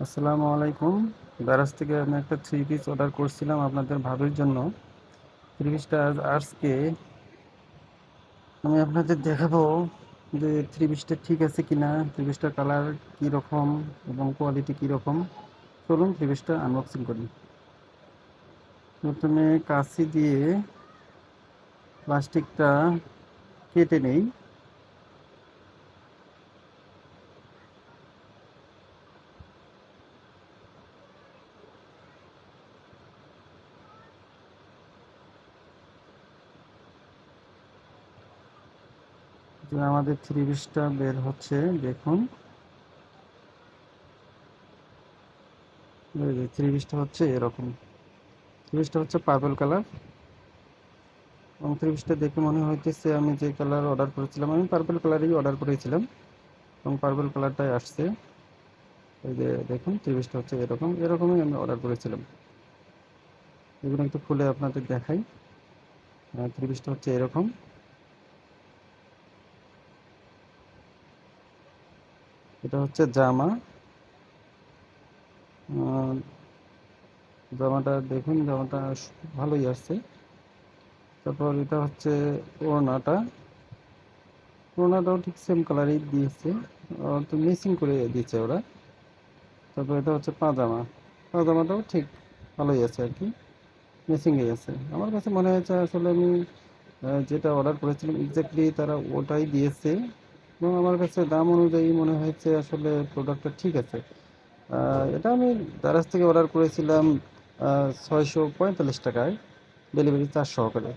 আসসালামু আলাইকুম। দারাজ থেকে আমি একটা থ্রি পিস অর্ডার করছিলাম আপনাদের ভাবির জন্য। থ্রি পিসটা আজকে আমি আপনাদের দেখাবো যে থ্রি পিসটা ঠিক আছে কিনা, থ্রি পিসটার কালার কি রকম এবং কোয়ালিটি কি রকম। চলুন থ্রি পিসটা আনবক্সিং করি। প্রথমে কাঁচি দিয়ে প্লাস্টিকটা কেটে নেই। যে আমাদের থ্রি পিসটা বের হচ্ছে, দেখুন। এই যে থ্রি পিসটা হচ্ছে এরকম। থ্রি পিসটা হচ্ছে পার্পল কালার এবং থ্রি পিসটা দেখে মনে হইতেছে আমি যে কালার অর্ডার করেছিলাম, আমি পার্পল কালারই অর্ডার করেছিলাম এবং পার্পল কালারটাই আসছে। এই যে দেখুন থ্রি পিসটা হচ্ছে এরকম, এরকমই আমি অর্ডার করেছিলাম। এগুলো একটু খুলে আপনাদের দেখাই। থ্রি পিসটা হচ্ছে এরকম। এটা হচ্ছে জামা। আহ, জামাটা দেখুন, জামাটা ভালোই আসছে। তারপর এটা হচ্ছে ওড়নাটা। ওড়নাটাও ঠিক সেম কালারই দিয়েছে, তো মিক্সিং করে দিয়েছে ওরা। তারপর এটা হচ্ছে পাজামা। পাজামাটাও ঠিক ভালোই আছে আর কি, মিসিংই আছে। আমার কাছে মনে হয়েছে আসলে আমি যেটা অর্ডার করেছিলাম এক্স্যাক্টলি তারা ওটাই দিয়েছে এবং আমার কাছে দাম অনুযায়ী মনে হয়েছে আসলে প্রোডাক্টটা ঠিক আছে। এটা আমি দারাজ থেকে অর্ডার করেছিলাম 645 টাকায়, ডেলিভারি চার্জ সহকারে।